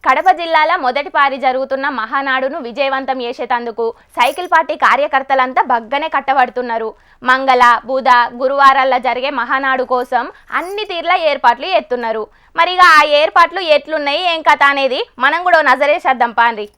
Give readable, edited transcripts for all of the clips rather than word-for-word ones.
కడప జిల్లాలో మొదటి పారి జరుగుతున్న మహానాడును విజయవంతం చేసేందుకు సైకిల్ పార్టీ కార్యకర్తలంతా బగ్గనే కట్టబడుతున్నారు. మంగళ, బుధ, గురువారాల్లో జరిగే మహానాడు కోసం అన్ని తీర్ల ఏర్పాట్లు చేస్తున్నారు. మరిగా ఆ ఏర్పాట్లు ఎట్లున్నాయి ఏం కథ అనేది మనం కూడా నజరేసేద్దాం పాండ్రి.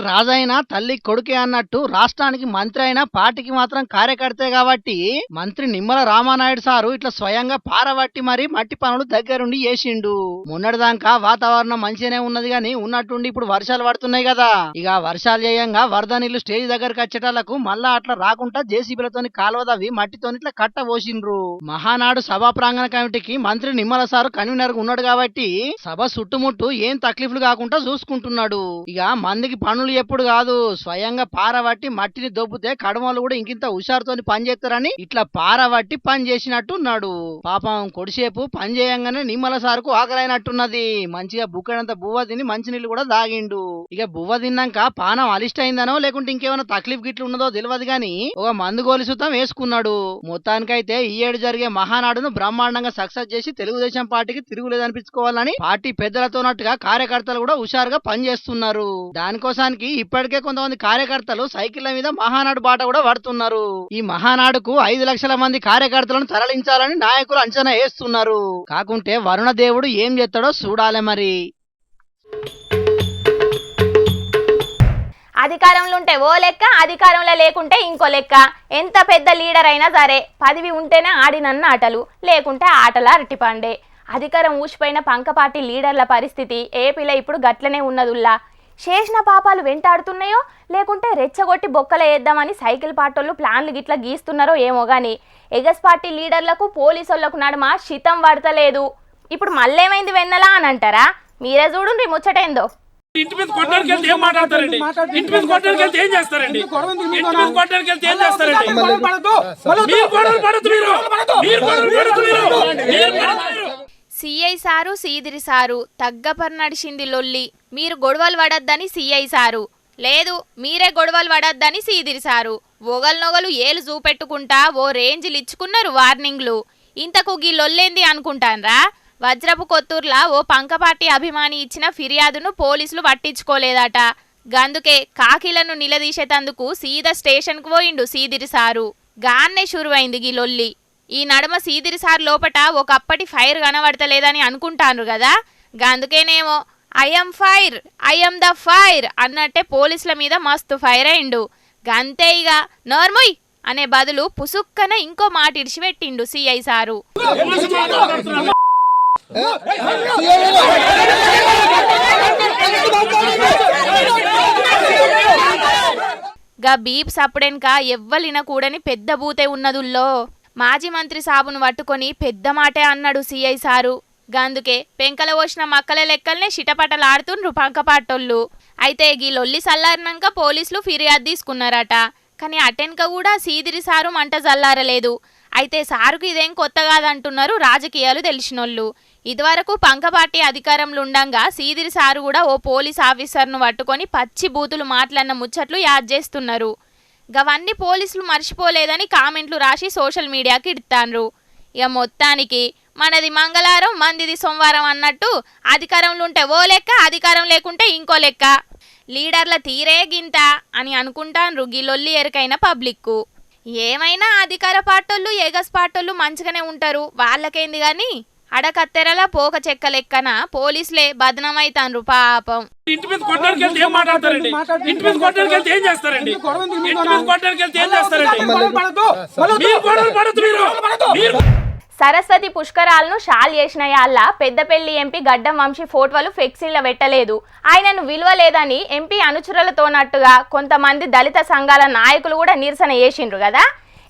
రాజైన తల్లి కొడుకే అన్నట్టు రాష్ట్రానికి మంత్రి అయిన పార్టీకి మాత్రం కార్యకర్తే కాబట్టి మంత్రి నిమ్మల రామానాయుడు సారు ఇట్లా స్వయంగా పారబట్టి మరి మట్టి పనులు దగ్గరుండి చేసిండు. మొన్నటిదాకా వాతావరణం మంచిగానే ఉన్నది గాని ఉన్నట్టుండి ఇప్పుడు వర్షాలు పడుతున్నాయి కదా, ఇక వర్షాలు చేయంగా వరద నీళ్లు స్టేజ్ దగ్గరకు వచ్చేటాలకు మళ్ళా అట్లా రాకుండా జేసీబీలతోని కాలువదవి మట్టితోని ఇట్లా కట్ట పోసిండ్రు. మహానాడు సభా ప్రాంగణ కమిటీకి మంత్రి నిమ్మల సారు కన్వీనర్ ఉన్నాడు కాబట్టి సభ చుట్టుముట్టు ఏం తక్లీఫ్లు కాకుండా చూసుకుంటున్నాడు. ఇక మందికి పనులు ఎప్పుడు కాదు, స్వయంగా పారబట్టి మట్టిని దొబ్బితే కడమలు కూడా ఇంకింత హుషారుతోని పని చేస్తారని ఇట్లా పారబట్టి పని చేసినట్టు ఉన్నాడు. పాపం కొడిసేపు పని చేయంగానే నిమ్మల సారుకు ఆకలైనట్టున్నది. మంచిగా బుక్కడంత బువ్వ తిని మంచినీళ్ళు కూడా దాగిండు. ఇక బువ్వ తిన్నాక పానం అలిష్టైందనో లేకుంటే ఇంకేమైనా తక్లీఫ్ గిట్లు ఉన్నదో తెలియదు గాని ఒక మందు గోలి సుతం వేసుకున్నాడు. మొత్తానికైతే ఈ ఏడు జరిగే మహానాడును బ్రహ్మాండంగా సక్సెస్ చేసి తెలుగుదేశం పార్టీకి తిరుగులేదనిపించుకోవాలని పార్టీ పెద్దలతోనట్టుగా కార్యకర్తలు కూడా హుషారుగా పనిచేస్తున్నారు. దానికోసానికి ఇప్పటికే కొంతమంది కార్యకర్తలు సైకిళ్ల మీద మహానాడు బాట కూడా పడుతున్నారు. ఈ మహానాడుకు 5 లక్షల మంది కార్యకర్తలను తరలించాలని నాయకులు అంచనా వేస్తున్నారు. కాకుంటే వరుణ దేవుడు ఏం చేస్తాడో చూడాలి మరి. అధికారంలో ఉంటే ఓ లెక్క, అధికారంలో లేకుంటే ఇంకో లెక్క. ఎంత పెద్ద లీడర్ అయినా సరే పదవి ఉంటేనే ఆడినన్న ఆటలు, లేకుంటే ఆటల అరటిపండే. అధికారం ఊసిపోయిన పంకపార్టీ లీడర్ల పరిస్థితి ఏపీలో ఇప్పుడు గట్లనే ఉన్నదుల్లా. చేసిన పాపాలు వెంటాడుతున్నాయో లేకుంటే రెచ్చగొట్టి బొక్కలు వేద్దామని సైకిల్ పార్టీలు ప్లాన్లు గిట్లా గీస్తున్నారో ఏమో గానీ ఎగస్ పార్టీ లీడర్లకు పోలీసులకు నడుమ శితం పడతలేదు. ఇప్పుడు మళ్ళేమైంది వెన్నలా అని అంటారా? మీరే చూడండి ముచ్చటేందో. ఇంటి మీద కొట్టడానికి వెళ్తే ఏం మాట్లాడతారండి? ఇంటి మీద కొట్టడానికి వెళ్తే ఏం చేస్తారండి? ఇంటి మీద కొట్టడానికి వెళ్తే ఏం చేస్తారండి? మీరు గొడవలు పడదు, మీరు గొడవలు పడదు, మీరు సిఐ సారు సీదిరి సారు తగ్గపర్ నడిచింది లొల్లి. మీరు గొడవలు పడద్దని సిఐ సారు, లేదు మీరే గొడవలు పడద్దని సీదిరి సారు ఒగల్నొగలు ఏలు చూపెట్టుకుంటా ఓ రేంజ్లు ఇచ్చుకున్నారు వార్నింగ్లు. ఇంతకు గీ లొల్లేంది అనుకుంటాన్రా? వజ్రపు కొత్తూర్లా ఓ పంకపార్టీ అభిమాని ఇచ్చిన ఫిర్యాదును పోలీసులు పట్టించుకోలేదట. గందుకే కాకిలను నిలదీసేతందుకు సీదా స్టేషన్కు పోయిండు సీదిరి సారు. గాన్నే షురువైంది గీ లొల్లి. ఈ నడమ సీదిరి సార్ లోపట ఒకప్పటి ఫైర్ కనబడతలేదని అనుకుంటాను కదా, గందుకేనేమో I'm fire, I'm the fire అన్నట్టే పోలీసుల మీద మస్తు ఫైర్ అయిండు. గంతే ఇక నోర్ముయ్ అనే బదులు పుసుక్కన ఇంకో మాట ఇడిచిపెట్టిండు సిఐ సారు. గా బీప్ సప్పుడెనక ఎవ్వలినకూడని పెద్ద బూతే ఉన్నదుల్లో. మాజీ మంత్రి సాబును పట్టుకొని పెద్ద మాటే అన్నాడు సిఐ సారు. గందుకే పెంకల పోసిన మక్కల లెక్కల్నే చిటపటలాడుతుండ్రు పంకపాటోళ్ళు. అయితే గీ లొల్లి సల్లారినాక పోలీసులు ఫిర్యాదు తీసుకున్నారట. కానీ అటెన్క కూడా సీదిరి సారు మంట జల్లారలేదు. అయితే సారుకు ఇదేం కొత్త కాదంటున్నారు రాజకీయాలు తెలిసినోళ్ళు. ఇదివరకు పంకపార్టీ అధికారంలో ఉండంగా సీదిరి సారు కూడా ఓ పోలీస్ ఆఫీసర్ను పట్టుకొని పచ్చి బూతులు మాట్లాడిన ముచ్చట్లు యాద్ చేస్తున్నారు. గవన్నీ పోలీసులు మర్చిపోలేదని కామెంట్లు రాసి సోషల్ మీడియాకి ఇడతాన్రు. ఇక మొత్తానికి మనది మంగళవారం మందిది సోమవారం అన్నట్టు అధికారంలో ఉంటే ఓ లెక్క, అధికారం లేకుంటే ఇంకో లెక్క. లీడర్ల తీరే గింత అని అనుకుంటాన్రు గిలొల్లి ఎరుకైన పబ్లిక్కు. ఏమైనా అధికార పార్టీలు ఎగస్ పార్టీలు మంచిగానే ఉంటారు, వాళ్ళకేంది గాని అడకత్తెరలా పోక చెక్క లెక్కన పోలీసులే బదనమైతాన్రు పాపం. ఇంటి మీద కొట్టడానికి వెళ్తే ఏం మాట్లాడతారండి? ఇంటి మీద కొట్టడానికి వెళ్తే ఏం చేస్తారండి? ఇంటి మీద కొట్టడానికి వెళ్తే ఏం చేస్తారండి? మీరు గొడవలు పడదు, మీరు సరస్వతి పుష్కరాలను షాల్ చేసిన యాళ్ళ పెద్దపల్లి ఎంపీ గడ్డం వంశీ ఫోటోలు ఫ్లెక్సీల్లో పెట్టలేదు. ఆయనను విలువలేదని ఎంపీ అనుచరులతోనట్టుగా కొంతమంది దళిత సంఘాల నాయకులు కూడా నిరసన చేసిండ్రు కదా.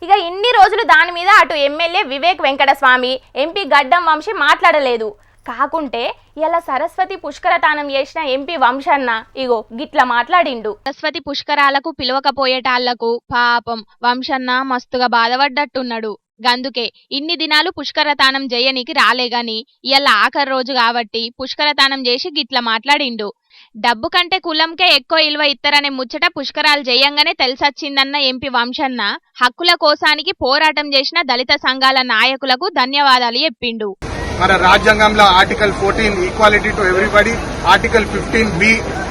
ఇక ఇన్ని రోజులు దాని మీద అటు ఎమ్మెల్యే వివేక్ వెంకటస్వామి, ఎంపీ గడ్డం వంశీ మాట్లాడలేదు. కాకుంటే ఇలా సరస్వతి పుష్కరతానం చేసిన ఎంపీ వంశన్న ఇగో గిట్ల మాట్లాడిండు. సరస్వతి పుష్కరాలకు పిలవకపోయేటాళ్లకు పాపం వంశన్న మస్తుగా బాధపడ్డట్టున్నాడు. గందుకే ఇన్ని దినాలు పుష్కరతానం చేయనికి రాలేగాని ఇయాల ఆఖరి రోజు కాబట్టి పుష్కరతానం చేసి గిట్ల మాట్లాడిండు. డబ్బు కంటే కులంకే ఎక్కువ ఇలువ ఇత్తరనే ముచ్చట పుష్కరాలు చేయంగానే తెలిసొచ్చిందన్న ఎంపీ వంశన్న హక్కుల కోసానికి పోరాటం చేసిన దళిత సంఘాల నాయకులకు ధన్యవాదాలు చెప్పిండు. మన రాజ్యాంగంలో article 14 equality to everybody, article 15B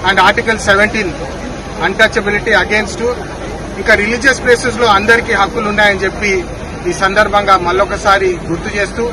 and article 17 untouchability against, ఇంకా రిలీజియస్ ప్లేసెస్ లో అందరికీ హక్కులు ఉన్నాయని చెప్పి ఈ సందర్భంగా మళ్ళొకసారి గుర్తు చేస్తూ,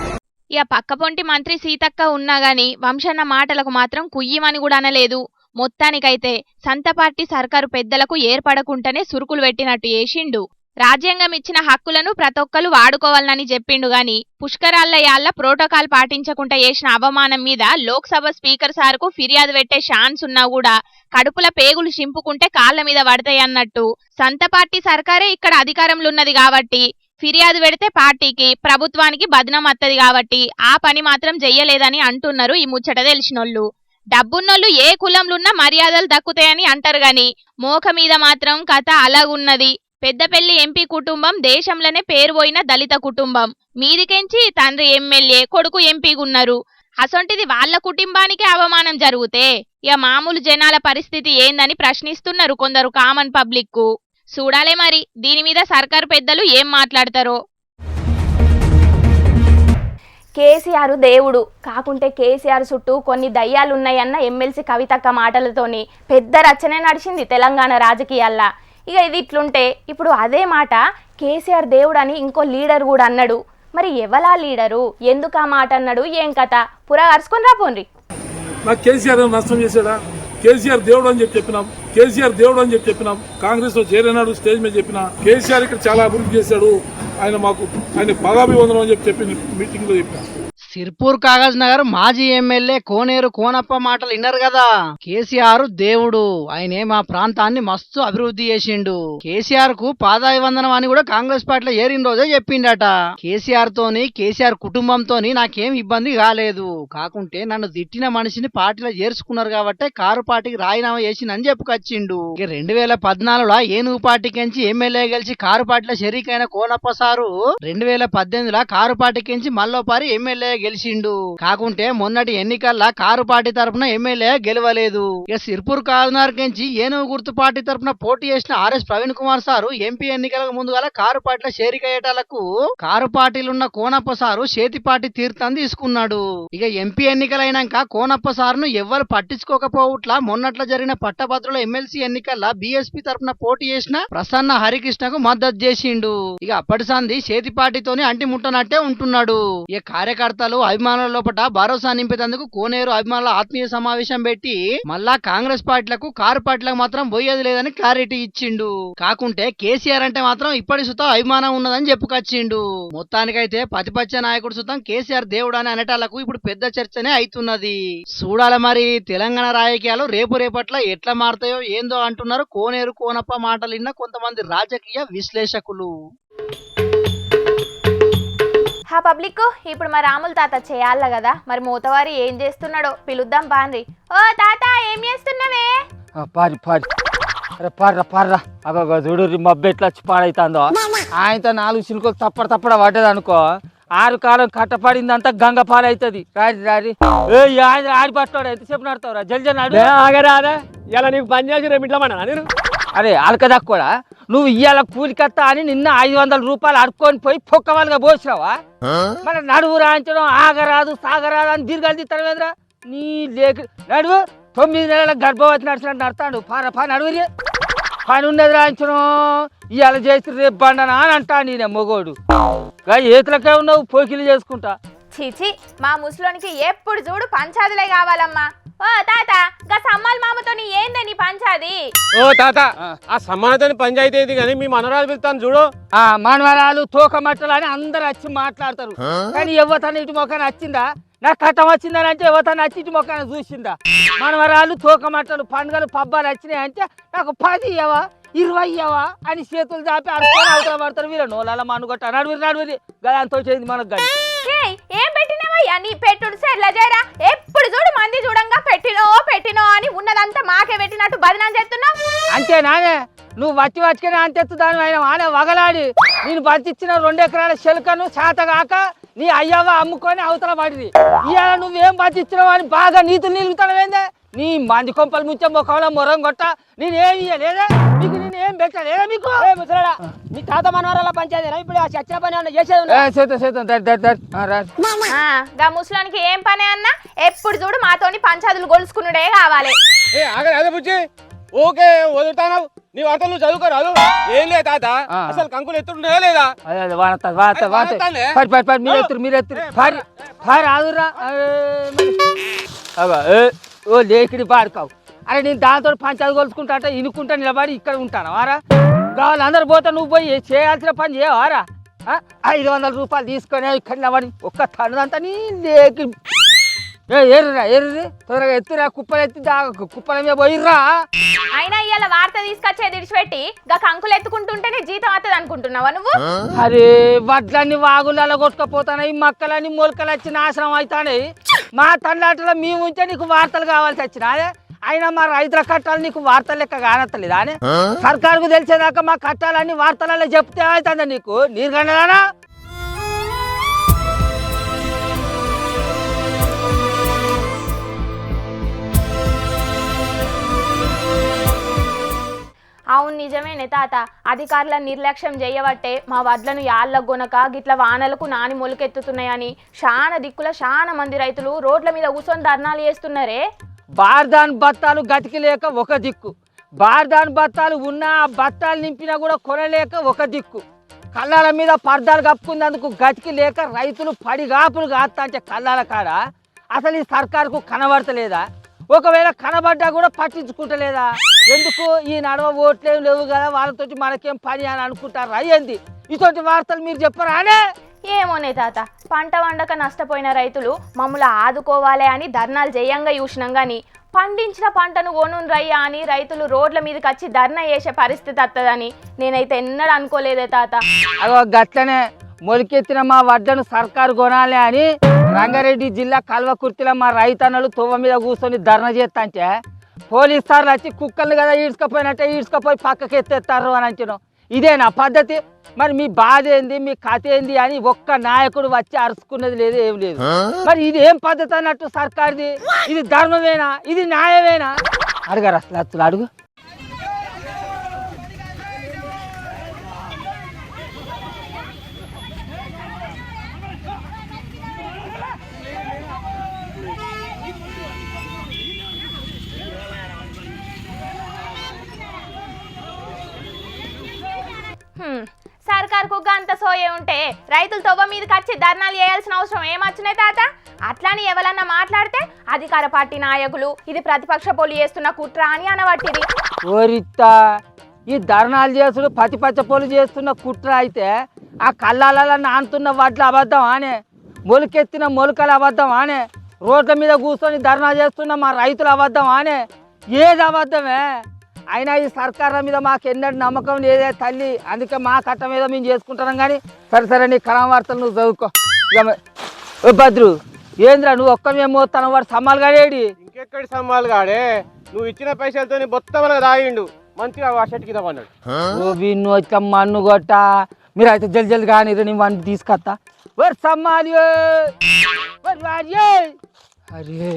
ఇక పక్కపొంటి మంత్రి సీతక్క ఉన్నా గాని వంశన్న మాటలకు మాత్రం కుయ్యమని కూడా అనలేదు. మొత్తానికైతే సంత పార్టీ సర్కారు పెద్దలకు ఏర్పడకుంటేనే సురుకులు పెట్టినట్టు చేసిండు. రాజ్యాంగం ఇచ్చిన హక్కులను ప్రతొక్కరు వాడుకోవాలని చెప్పిండు గాని పుష్కరాళ్ళయాళ్ళ ప్రోటోకాల్ పాటించకుండా చేసిన అవమానం మీద లోక్సభ స్పీకర్ సార్కు ఫిర్యాదు పెట్టే ఛాన్స్ ఉన్నా కూడా కడుపుల పేగులు చింపుకుంటే కాళ్ల మీద పడతాయన్నట్టు సంత పార్టీ సర్కారే ఇక్కడ అధికారంలో ఉన్నది కాబట్టి ఫిర్యాదు పెడితే పార్టీకి ప్రభుత్వానికి బదనం వత్తది కాబట్టి ఆ పని మాత్రం చెయ్యలేదని అంటున్నారు ఈ ముచ్చట తెలిసినోళ్ళు. డబ్బున్నోళ్ళు ఏ కులంలున్నా మర్యాదలు దక్కుతాయని అంటారు గాని మోక మీద మాత్రం కథ అలాగున్నది. పెద్దపల్లి ఎంపీ కుటుంబం దేశంలోనే పేరు పోయిన దళిత కుటుంబం. మీదికెంచి తండ్రి ఎమ్మెల్యే, కొడుకు ఎంపీగున్నారు. అసొంటిది వాళ్ల కుటుంబానికే అవమానం జరిగితే ఇక మామూలు జనాల పరిస్థితి ఏందని ప్రశ్నిస్తున్నారు కొందరు కామన్ పబ్లిక్ కు. చూడాలే మరి దీని మీద సర్కారు పెద్దలు ఏం మాట్లాడతారో. కేసీఆర్ దేవుడు కాకుంటే కేసీఆర్ చుట్టూ కొన్ని దయ్యాలున్నాయన్న ఎమ్మెల్సీ కవితక్క మాటలతోని పెద్ద రచనే నడిచింది తెలంగాణ రాజకీయాల్లో. ఇక ఇది ఇట్లుంటే ఇప్పుడు అదే మాట కేసీఆర్ దేవుడు అని ఇంకో లీడర్ కూడా అన్నాడు. మరి ఎవలా లీడరు, ఎందుకు ఆ మాట అన్నాడు, ఏం కథ పురా అరుచుకొని రాపోండి. నాకు కేసీఆర్ నష్టం చేశాడా? కేసీఆర్ దేవుడు అని చెప్పినాం, కేసీఆర్ దేవుడు అని చెప్పినాం. కాంగ్రెస్ లో చేరినాడు, స్టేజ్ మీద చెప్పిన కేసీఆర్ ఇక్కడ చాలా అభివృద్ధి చేశాడు, ఆయన పదాభివందనం అని చెప్పి మీటింగ్ లో చెప్పిన. సిర్పూర్ కాగజ్ నగర్ మాజీ ఎమ్మెల్యే కోనేరు కోనప్ప మాటలు విన్నారు కదా. కేసీఆర్ దేవుడు, ఆయనే మా ప్రాంతాన్ని మస్తు అభివృద్ధి చేసిండు. కేసీఆర్ కు పాదాభివందనం అని కూడా కాంగ్రెస్ పార్టీలో ఏరిన రోజే చెప్పిండట. కేసీఆర్ తోని కేసీఆర్ కుటుంబంతోని నాకేం ఇబ్బంది కాలేదు, కాకుంటే నన్ను తిట్టిన మనిషిని పార్టీలో చేర్చుకున్నారు కాబట్టి కారు పార్టీకి రాజీనామా చేసిందని చెప్పుకొచ్చిండు. 2014లో ఏనుగు పార్టీకించి ఎమ్మెల్యే గెలిచి కారు పార్టీలో షరీకైన కోనప్ప సారు 2018లో కారు పార్టీకించి మల్లోపారి ఎమ్మెల్యే గెలిచిండు. కాకుంటే మొన్నటి ఎన్నికల్లో కారు పార్టీ తరఫున ఎమ్మెల్యే గెలవలేదు. ఇక సిర్పూర్ కాజునార్కించి ఏనుగు గుర్తు పార్టీ తరఫున పోటీ చేసిన RS Praveen Kumar sir MP ఎన్నికలకు ముందుగా కారు పార్టీలో చేరికయ్యేటాలకు కారు పార్టీలున్న కోనప్ప సారు చేతి పార్టీ తీర్థం తీసుకున్నాడు. ఇక ఎంపీ ఎన్నికలైనాక కోనప్ప సారును ఎవ్వరు పట్టించుకోకపోవట్లా మొన్నట్లో జరిగిన పట్టభద్రుల ఎమ్మెల్సీ ఎన్నికల్లో బీఎస్పీ తరఫున పోటీ చేసిన ప్రసన్న హరికృష్ణకు మద్దతు చేసిండు. ఇక అప్పటి సంది చేతి పార్టీతోనే అంటి ముట్టనట్టే ఉంటున్నాడు. ఇక కార్యకర్తలు అభిమానుల లోపల భరోసా నింపేందుకు కోనేరు అభిమానుల ఆత్మీయ సమావేశం పెట్టి మళ్ళా కాంగ్రెస్ పార్టీలకు కారు పార్టీలకు మాత్రం పోయేది లేదని క్లారిటీ ఇచ్చిండు. కాకుంటే కేసీఆర్ అంటే మాత్రం ఇప్పటి సుతం అభిమానం ఉన్నదని చెప్పుకొచ్చిండు. మొత్తానికైతే ప్రతిపక్ష నాయకుడు సుతం కేసీఆర్ దేవుడు అని అనేటాలకు ఇప్పుడు పెద్ద చర్చనే అవుతున్నది. చూడాలి మరి తెలంగాణ రాజకీయాలు రేపట్ల ఎట్లా మారుతాయో ఏందో అంటున్నారు కోనేరు కోనప్ప మాటలు విన్న కొంతమంది రాజకీయ విశ్లేషకులు. హా పబ్లిక్, ఇప్పుడు మా రాముల తాత చేయాల కదా, మరి మూతవారి ఏం చేస్తున్నాడో పిలుద్దాం పాండ్రి. ఓ తాత ఏం చేస్తున్నావే? పారి పారి అరే పార్రా పార్రా అగో చూడు మబ్బు ఎట్లా వచ్చి పాడైతుందో. ఆయనతో 4 చిలుకలు తప్పడ పడ్డది అనుకో, 6 కాలం కట్టపడిందంతా గంగ పాలవుతుంది. రారి ఆయన ఆడి పట్టాడు ఎంతసేపు నడతావురా జల్జ నాడు ఆగరాదా ఇలా నీకు పని చేసి రేపు ఇంట్లో నేను. అరే అలకదా కూడా నువ్వు ఇవాళ కూలికత్తా అని నిన్న 500 రూపాయలు అడుక్కొని పోయి పొక్కవాళ్ళుగా పోసినావా? మరి నడువు రాయించడం ఆగరాదు సాగరాదు అని దీర్ఘాలు తీస్తాడు కదరా నీ లేక. నడువు 9 నెలల గర్భవతి నడిచినట్టు నడతాడు. పా నడువురి పని ఉన్నది రాయించడం ఇవాళ చేసి రేపు బండనా అని అంటా నేనే మొగోడు. ఏతులకే ఉన్నావు పోకిలు చేసుకుంటా. చీచి, మా ముసలోనికి ఎప్పుడు చూడు పంచాదులే కావాలమ్మా. ఓ తాత గా సమ్మాల్ మామతోని ఏందే నీ పంచాది? ఓ తాత ఆ సమ్మానతోని పంచాయతీ అయింది కానీ మీ మనవరాలు పిలుస్తాను చూడు. ఆ మనవరాలు తోక మట్టలు అని అందరు వచ్చి మాట్లాడతారు, కానీ ఎవతన ఇటు మొక్కన వచ్చిందా? నాకు కట్టం వచ్చిందని అంటే ఎవతన వచ్చి ఇటు మొక్కన చూసిందా? మనవరాలు తోక మట్టలు పండుగలు పబ్బాలు వచ్చినాయి అంటే నాకు 10 ఇవ్వవా 20 ఇవ్వవా అని చేతులు చాపి అడుకొని అవతల పడతారు. వీళ్ళు నోళ్ళ మనుగొట్ట నడువురి గదంతో చేయింది మనకు గడి. ఏం పెట్టినవయ్యా నీ పెట్టుడు సెట్లా చేయరా? ఎప్పుడు చూడు మంది చూడంగా పెట్టినో అని ఉన్నదంతా మాకే పెట్టినట్టు బదనాం చేస్తున్నావు. అంతే నానే నువ్వు వచ్చికనే అంతెత్తు దాని ఆయన ఆనే వగలాడి నేను బతిచ్చిన 2 ఎకరాల చెలకను చేతగాక నీ అయ్యవ అమ్ముకొని అవతల పడింది. ఇవాళ నువ్వేం బతిచ్చినావు అని బాగా నీతులు నిలుగుతావేందే? నీ మంది కొంపలు ముంచే ముఖంలో మొరం కొట్ట నేనేం ఇయ్యలేదా మీకు నేనేం పెట్టలేదా మీకు ముసలాడా మీ తాత మనవరాల పంచాయతీ ఇప్పుడు ఆ చచ్చిన పని ఏమన్నా చేసేది ఉందా? గా ముసలానికి ఏం పని అన్నా ఎప్పుడు చూడు మాతోని పంచాదులు గొలుసుకునుడే కావాలి. అదే బుజ్జి ఓకే వదులుతావు నీ వార్తలు నువ్వు చదువుకోరాదు ఏం లేదు తాత అసలు కంకులు ఎత్తుండే లేదా ఓ లేకిడి పాడుకావు అరే నేను దాంతో పంచాయతీ కొలుసుకుంటా అంటే ఇనుకుంటా నిలబడి ఇక్కడ ఉంటాను వారా వాళ్ళందరూ పోతే నువ్వు పోయి చేయాల్సిన పని చేయవారా 500 రూపాయలు తీసుకొని ఇక్కడ నిలబడి ఒక్క తనదంతా నీ లేకి ఎర్రురా ఎర్రి త్వరగా ఎత్తురా కుప్పలు ఎత్తి కుప్పల మీద పోయిర్రా. అయినా ఇవాళ వార్త తీసుకొచ్చేది విడిచిపెట్టి గా కంకులు ఎత్తుకుంటుంటేనే జీతం వస్తుంది అనుకుంటున్నావా నువ్వు? అరే వడ్లన్నీ వాగులలో కొట్టుకపోతాయి మక్కలన్నీ మొలకలు వచ్చి నాశనం అవుతాయి మా తండ్రి మేము ఉంటే నీకు వార్తలు కావాల్సి వచ్చినా అయినా మా రైతుల కట్టాలు నీకు వార్తలు లెక్క కానత్తలేదా అని సర్కారుకు తెలిసేదాకా మా కట్టాలన్నీ వార్తలలో చెప్తే అవుతుందా నీకు నీరు కన్నదానా? అవును నిజమేనే తాత, అధికారుల నిర్లక్ష్యం చేయబట్టే మా వడ్లను యాళ్ళ గొనక గిట్ల వానలకు నాని మొలకెత్తుతున్నాయని చాలా దిక్కుల చాలా మంది రైతులు రోడ్ల మీద కూర్చొని ధర్నాలు చేస్తున్నారే. బార్దాన్ బత్తాలు గతికి లేక ఒక దిక్కు, బార్దాన్ బత్తాలు ఉన్నా ఆ బత్తాలు నింపినా కూడా కొనలేక ఒక దిక్కు, కళ్ళాల మీద పర్దాలు కప్పుకున్నందుకు గతికి లేక రైతులు పడిగాపులు కాస్తా అంటే కళ్ళాల కాడ అసలు ఈ సర్కారుకు కనబడతలేదా? ఒకవేళ కనబడ్డా కూడా పట్టించుకుంటలేదా? ఎందుకు ఈ నడవ ఓట్లేం లేవు కదా వాళ్ళతో మనకేం పని అని అనుకుంటారా? ఏంది ఇటువంటి వార్తలు మీరు చెప్పరానే? ఏమోనే తాత, పంట వండక నష్టపోయిన రైతులు మమ్మల్ని ఆదుకోవాలి అని ధర్నాలు చేయంగా చూసినాం కానీ పండించిన పంటను కొనుండ్రయ్యా అని రైతులు రోడ్ల మీదకి వచ్చి ధర్నా చేసే పరిస్థితి వస్తుందని నేనైతే ఎన్నడూ అనుకోలేదే తాత. అగో గట్లనే మొలికెత్తిన మా వడ్లను సర్కారు కొనాలి అని రంగారెడ్డి జిల్లా కల్వకుర్తిలో మా రైతన్నలు తువ్వ మీద కూర్చొని ధర్నా చేస్తా పోలీసు సార్లు వచ్చి కుక్కలు కదా ఈడ్చుకపోయినట్టే ఈడ్చుకపోయి పక్కకి ఎత్తేస్తారు అని అంటున్నాం. ఇదేనా పద్ధతి? మరి మీ బాధ ఏంది, మీ కథ ఏంది అని ఒక్క నాయకుడు వచ్చి అరుచుకున్నది లేదు, ఏం లేదు. మరి ఇది ఏం పద్ధతి అన్నట్టు సర్కారుది? ఇది ధర్మమేనా? ఇది న్యాయమేనా? అడగరు అసలు అడుగు. సర్కారుకు గంత సోయే ఉంటే రైతులు తొవ్వ మీదకి వచ్చి ధర్నాలు చేయాల్సిన అవసరం ఏమొచ్చినాయి తాత? అట్లాని ఎవరన్నా మాట్లాడితే అధికార పార్టీ నాయకులు ఇది ప్రతిపక్ష పోలు చేస్తున్న కుట్ర అని అనబట్టిది. ఓరిత్తా, ఈ ధర్నాలు చేసుడు ప్రతిపక్ష పోలు చేస్తున్న కుట్ర అయితే ఆ కళ్ళాలలో నానుతున్న వడ్లు అబద్ధం ఆనే, మొలకెత్తిన మొలకలు అబద్ధం ఆనే, రోడ్ల మీద కూర్చొని ధర్నా చేస్తున్న మా రైతులు అబద్ధం ఆనే, ఏది అబద్ధమే? అయినా ఈ సర్కారుల మీద మాకు ఎన్నడూ నమ్మకం లేదే తల్లి, అందుకే మా కట్ట మీద మేము చేసుకుంటున్నాం. కానీ సరే నీ కళా వార్తలు నువ్వు చదువుకో. ఇక భద్రు ఏంద్రా నువ్వు ఒక్కనే మోస్తాను, వాడు సమ్మాలు కాడేడి? ఇంకెక్కడి సమ్మాలు కాడే, నువ్వు ఇచ్చిన పైసలతో మొత్తం రాయిండు మంచిగా ఆ షర్ట్ కింద పన్నాడు. ఓ విన్ను వచ్చా మన్ను కొట్ట, మీరు అయితే జల్ది కానీ నేను వాడిని తీసుకొస్తా. వరి సమ్మాలి అరే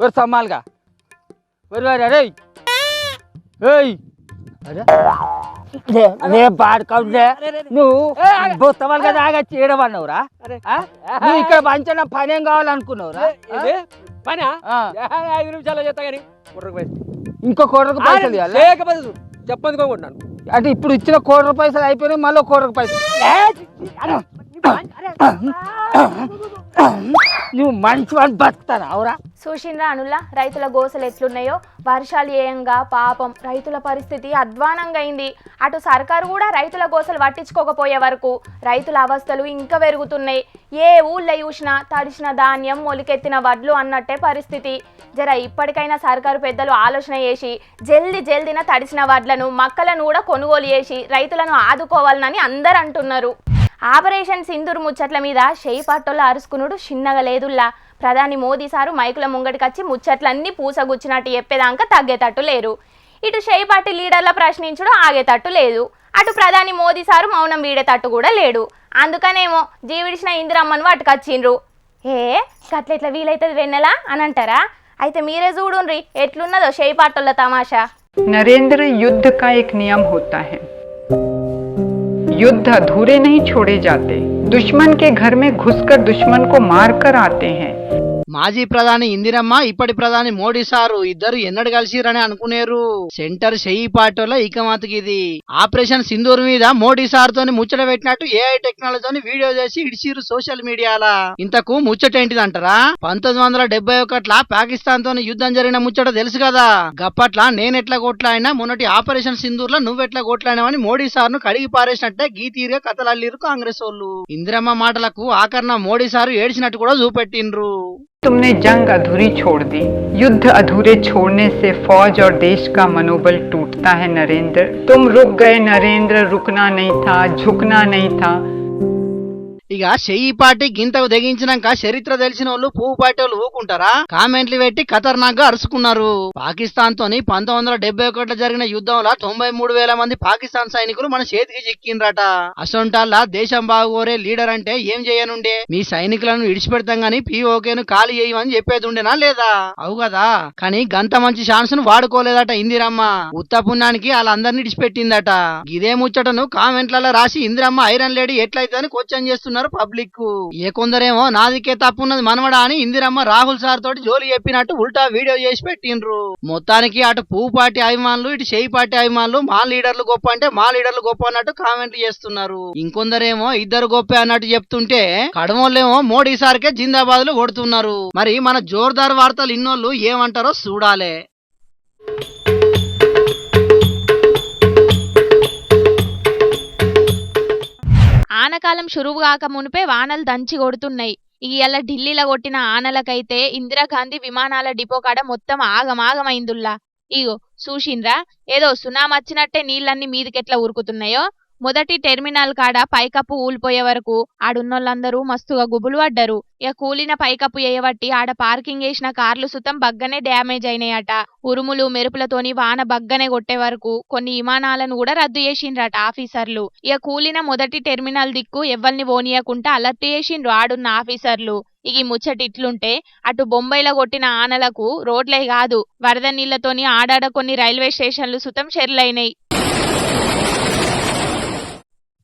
వరి సమ్మాలిగా వరి వారి అరే రే పాడుకోండే నువ్వు బొత్తవాళ్ళు కదా ఆగా చేయడమన్నావురా? నువ్వు ఇక్కడ పంచిన పని ఏం కావాలనుకున్నావురా? పనా 5 నిమిషాల్లో చెప్తా కానీ ఇంకో కోటి పైసలు లేకపోతే చెప్పదుకోకుంటున్నాను. అంటే ఇప్పుడు ఇచ్చిన కోటి పైసలు అయిపోయినాయి, మళ్ళీ కోటి పైసలు. నువ్వు మంచి వాడిని బతుకుతాను అవురా? చూసిండ్రా అనుల్లా రైతుల గోసలు ఎట్లున్నాయో? వర్షాలు ఏయంగా పాపం రైతుల పరిస్థితి అధ్వానంగా అయింది. అటు సర్కారు కూడా రైతుల గోసలు పట్టించుకోకపోయే వరకు రైతుల అవస్థలు ఇంకా పెరుగుతున్నాయి. ఏ ఊళ్ళో చూసినా తడిసిన ధాన్యం మొలికెత్తిన వడ్లు అన్నట్టే పరిస్థితి. జర ఇప్పటికైనా సర్కారు పెద్దలు ఆలోచన చేసి జల్దిన తడిసిన వడ్లను మక్కలను కూడా కొనుగోలు చేసి రైతులను ఆదుకోవాలని అందరు అంటున్నారు. ఆపరేషన్ సింధూర్ ముచ్చట్ల మీద షెయి పట్టోళ్ళ అరుసుకునుడు చిన్నగా లేదుల్లా. ప్రధాని మోదీ సారు మైకుల ముంగటికొచ్చి ముచ్చట్లన్నీ పూసగుచ్చినట్టు చెప్పేదాకా తగ్గేటట్టు లేరు. ఇటు షెయి పార్టీ లీడర్ల ప్రశ్నించుడు ఆగేటట్టు లేదు. అటు ప్రధాని మోదీ సారు మౌనం వీడేటట్టు కూడా లేడు. అందుకనేమో జీవిడిచిన ఇందిరమ్మను పట్టుకొచ్చిండ్రు. గట్లెట్లా వీలైతుంది వెన్నెలా అని అంటారా? అయితే మీరే చూడుండ్రి ఎట్లున్నదో షేయిపాటోళ్ళ తమాషా. नरेंद्र युद्ध का एक नियम होता है, युद्ध अधूरे नहीं छोड़े जाते, दुश्मन के घर में घुसकर दुश्मन को मारकर आते हैं। మాజీ ప్రధాని ఇందిరమ్మ ఇప్పటి ప్రధాని మోడీ సారు ఇద్దరు ఎన్నడు కలిసిరని అనుకునేరు. సెంటర్ చెయ్యి పాటోల ఇకమాతకి ఇది. ఆపరేషన్ సింధూర్ మీద మోడీ సార్ తోని ముచ్చట పెట్టినట్టు ఏఐ టెక్నాలజీని వీడియో చేసి ఇడిసిరు సోషల్ మీడియాలా. ఇంతకు ముచ్చటేంటిదంటారా? 1971 పాకిస్తాన్ తోని యుద్ధం జరిగిన ముచ్చట తెలుసు కదా. గప్పట్ల నేనెట్లా కొట్లాడినా మొన్నటి ఆపరేషన్ సింధూర్ లో నువ్వెట్లా కొట్లాడినావని మోడీ సార్ ను కడిగి పారేసినట్టే గీతీరుగా కథలల్లిరు కాంగ్రెస్ వాళ్ళు. ఇందిరమ్మ మాటలకు ఆఖరణ మోడీ సారు ఏడ్చినట్టు కూడా చూపెట్టిండ్రు. तुमने जंग अधूरी छोड़ दी, युद्ध अधूरे छोड़ने से फौज और देश का मनोबल टूटता है नरेंद्र। तुम रुक गए नरेंद्र, रुकना नहीं था, झुकना नहीं था। ఇక చెయ్యి పార్టీ గింతకు తెగించినాక చరిత్ర తెలిసిన వాళ్ళు పువ్వు పార్టీ వాళ్ళు ఊకుంటారా? కామెంట్లు పెట్టి ఖతర్నాక్ గా అరుచుకున్నారు. పాకిస్తాన్ తోని 1971 జరిగిన యుద్ధంలో 93,000 మంది పాకిస్తాన్ సైనికులు మన చేతికి చిక్కిండ్రట. అసొంటాల్లా దేశం బాగోరే లీడర్ అంటే ఏం చేయనుండే? మీ సైనికులను ఇడిచిపెడతాం గాని పీఓకేను ఖాళీ చేయమని చెప్పేది ఉండేనా లేదా? అవు కదా. కానీ గంత మంచి ఛాన్స్ ను వాడుకోలేదట ఇందిరమ్మ. ఉత్త పుణ్యానికి వాళ్ళందరినీ ఇడిచిపెట్టిందట. ఇదే ముచ్చటను కామెంట్లలో రాసి ఇందిరమ్మ ఐరన్ లేడీ ఎట్లయితే క్వశ్చన్ చేస్తున్నారు పబ్లిక్. ఏ కొందరేమో నాదికే తప్పున్నది మనవడా అని ఇందిరమ్మ రాహుల్ సార్ తోటి జోలి చెప్పినట్టు ఉల్టా వీడియో చేసి పెట్టిండ్రు. మొత్తానికి అటు పువ్వు పార్టీ అభిమానులు ఇటు చెయ్యి పార్టీ అభిమానులు మా లీడర్లు గొప్ప అంటే మా లీడర్లు గొప్ప అన్నట్టు కామెంట్లు చేస్తున్నారు. ఇంకొందరేమో ఇద్దరు గొప్ప అన్నట్టు చెప్తుంటే కడమోళ్ళేమో మోడీ సార్కే జిందాబాద్లు కొడుతున్నారు. మరి మన జోర్దార్ వార్తలు ఇన్నోళ్ళు ఏమంటారో చూడాలే. ఆనకాలం షురువు కాక మునిపే వానలు దంచి కొడుతున్నాయి. ఇవాళ ఢిల్లీలో కొట్టిన ఆనలకైతే ఇందిరాగాంధీ విమానాల డిపో కాడ మొత్తం ఆగమాగమైందుల్లా. ఇగో చూసిండ్రా, ఏదో సునామీ వచ్చినట్టే నీళ్ళన్నీ మీదికెట్లా ఉరుకుతున్నాయో. మొదటి టెర్మినల్ కాడ పైకప్పు ఊలిపోయే వరకు ఆడున్నోళ్ళందరూ మస్తుగా గుబులు పడ్డారు. ఇక కూలిన పైకప్పు వేయబట్టి ఆడ పార్కింగ్ చేసిన కార్లు సుతం బగ్గనే డ్యామేజ్ అయినాయట. ఉరుములు మెరుపులతోని వాన బగ్గనే కొట్టే వరకు కొన్ని విమానాలను కూడా రద్దు చేసిండ్రట ఆఫీసర్లు. ఇక కూలిన మొదటి టెర్మినల్ దిక్కు ఎవ్వల్ని పోనీయకుండా అలర్ట్ చేసిండ్రు ఆడున్న ఆఫీసర్లు. ఇక ముచ్చటిట్లుంటే అటు బొంబాయిలో కొట్టిన ఆనలకు రోడ్లే కాదు వరద నీళ్లతోని ఆడాడ కొన్ని రైల్వే స్టేషన్లు సుతం షెర్లైనాయి.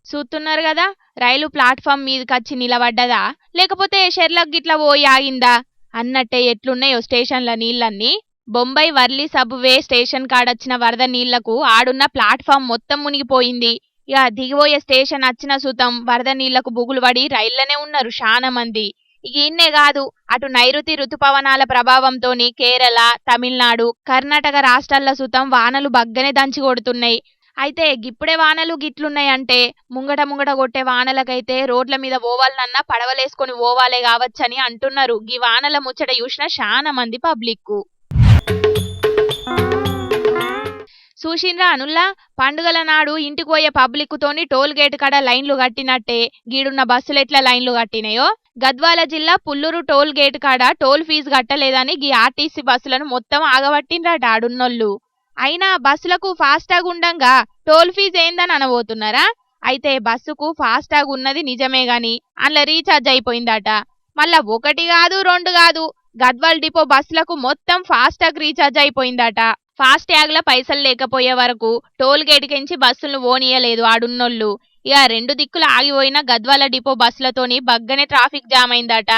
చూస్తున్నారు కదా, రైలు ప్లాట్ఫామ్ మీదకొచ్చి నిలబడ్డదా లేకపోతే షెర్లకు గిట్లా పోయి ఆగిందా అన్నట్టే ఎట్లున్నాయో స్టేషన్ల నీళ్ళన్నీ. బొంబాయి వర్లీ సబ్వే స్టేషన్ కాడొచ్చిన వరద నీళ్లకు ఆడున్న ప్లాట్ఫామ్ మొత్తం మునిగిపోయింది. ఇక దిగిపోయే స్టేషన్ వచ్చిన సుతం వరద నీళ్లకు బుగులు పడి రైళ్లనే ఉన్నారు చాలా మంది. ఇక ఇన్నే కాదు, అటు నైరుతి ఋతుపవనాల ప్రభావంతోని కేరళ, తమిళనాడు, కర్ణాటక రాష్ట్రాల సుతం వానలు బగ్గనే దంచి కొడుతున్నాయి. అయితే గిప్పుడే వానలు గిట్లున్నాయంటే ముంగట కొట్టే వానలకైతే రోడ్ల మీద పోవాలన్నా పడవలేసుకొని పోవాలే కావచ్చని అంటున్నారు గీ వానల ముచ్చట చూసిన చాలా మంది పబ్లిక్. చూసిండ్రా అనుల్లా, పండుగల నాడు ఇంటికి పోయే పబ్లిక్ తోని టోల్ గేట్ కాడ లైన్లు కట్టినట్టే గీడున్న బస్సులు ఎట్లా లైన్లు కట్టినాయో. గద్వాల జిల్లా పుల్లూరు టోల్ గేట్ కాడ టోల్ ఫీజు కట్టలేదని గీ ఆర్టీసీ బస్సులను మొత్తం ఆగబట్టిండ్రట ఆడున్నోళ్ళు. అయినా బస్సులకు ఫాస్టాగ్ ఉండంగా టోల్ ఫీజు ఏందని అనబోతున్నారా? అయితే బస్సుకు ఫాస్టాగ్ ఉన్నది నిజమే గాని అందులో రీఛార్జ్ అయిపోయిందట. మళ్ళా 1 కాదు 2 కాదు, గద్వాల్ డిపో బస్సులకు మొత్తం ఫాస్టాగ్ రీఛార్జ్ అయిపోయిందట. ఫాస్టాగ్ ల పైసలు లేకపోయే వరకు టోల్ గేట్ కించి బస్సులను ఓనియలేదు ఆడున్నోళ్ళు. ఇక 2 దిక్కులు ఆగిపోయిన గద్వాల డిపో బస్సులతోని బగ్గనే ట్రాఫిక్ జామ్ అయిందట.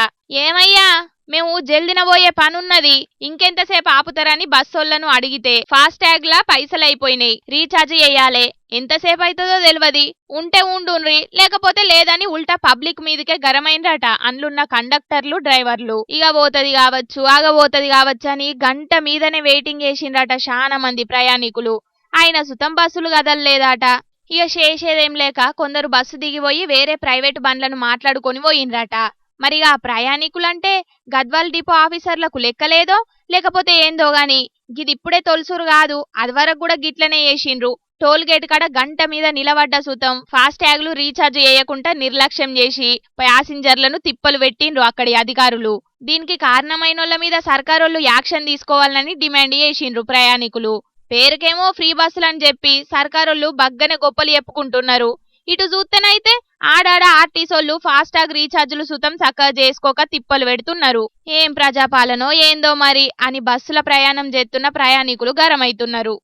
ఏమయ్యా మేము జల్దిన పోయే పనున్నది, ఇంకెంతసేపు ఆపుతారని బస్సోళ్లను అడిగితే ఫాస్టాగ్ లా పైసలు అయిపోయినాయి, రీఛార్జ్ చేయాలే, ఎంతసేపు అవుతుందో తెలియదు, ఉంటే ఉండుండ్రి లేకపోతే లేదని ఉల్టా పబ్లిక్ మీదకే గరమైందట అందులున్న కండక్టర్లు డ్రైవర్లు. ఇక పోతది కావచ్చు ఆగబోతది కావచ్చు అని గంట మీదనే వెయిటింగ్ చేసిండ్రట చాలా మంది ప్రయాణికులు. ఆయన సుతం బస్సులు కదలలేదట. ఇక చేసేదేం లేక కొందరు బస్సు దిగిపోయి వేరే ప్రైవేటు బండ్లను మాట్లాడుకొని పోయిండ్రట. మరిగా ప్రయాణికులంటే గద్వాల్ డిపో ఆఫీసర్లకు లెక్కలేదో లేకపోతే ఏందో గాని గిదిప్పుడే తొలుసురు కాదు, అది వరకు కూడా గిట్లనే చేసిండ్రు. టోల్ గేట్ కాడ గంట మీద నిలబడ్డ సుతం ఫాస్టాగ్లు రీఛార్జ్ చేయకుండా నిర్లక్ష్యం చేసి ప్యాసింజర్లను తిప్పలు పెట్టిండ్రు అక్కడి అధికారులు. దీనికి కారణమైనోళ్ల మీద సర్కారోళ్ళు యాక్షన్ తీసుకోవాలని డిమాండ్ చేసిండ్రు ప్రయాణికులు. పేరుకేమో ఫ్రీ బస్సులని చెప్పి సర్కారోళ్ళు బగ్గనే గొప్పలు చెప్పుకుంటున్నారు. ఇటు చూస్తేనైతే ఆడాడ ఆర్టీసోళ్ళు ఫాస్టాగ్ రీఛార్జులు సుతం చక్కగా చేసుకోక తిప్పలు పెడుతున్నారు. ఏం ప్రజాపాలనో ఏందో మరి అని బస్సుల ప్రయాణం చేస్తున్న ప్రయాణికులు గరమైతున్నారు.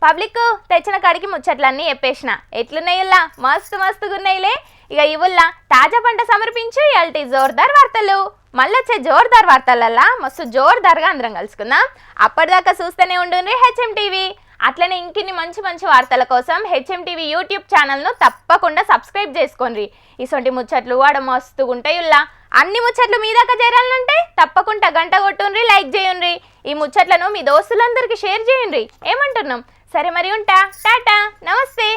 పబ్లిక్ తెచ్చిన కాడికి ముచ్చట్లన్నీ చెప్పేసిన. ఎట్లున్నాయిల్లా మస్తు మస్తుగున్నాయిలే. ఇక ఇవుల్లా తాజా పంట సమర్పించు ఎల్టీ జోర్దార్ వార్తలు. మళ్ళొచ్చే జోర్దార్ వార్తలల్లా మస్తు జోర్దార్గా అందరం కలుసుకుందాం. అప్పటిదాకా చూస్తూనే ఉండుండ్రి హెచ్ఎం టీవీ. అట్లనే ఇంకిన్ని మంచి మంచి వార్తల కోసం హెచ్ఎం టీవీ యూట్యూబ్ ఛానల్ను తప్పకుండా సబ్స్క్రైబ్ చేసుకోండి. ఇసొంటి ముచ్చట్లు ఆడ మస్తుగుంటాయిల్లా. అన్ని ముచ్చట్లు మీ దాకా చేరాలంటే తప్పకుండా గంట కొట్టుండ్రి, లైక్ చేయండి. ఈ ముచ్చట్లను మీ దోస్తులందరికీ షేర్ చేయండి. ఏమంటున్నాం? సరే మరి ఉంటా. టాటా, నమస్తే.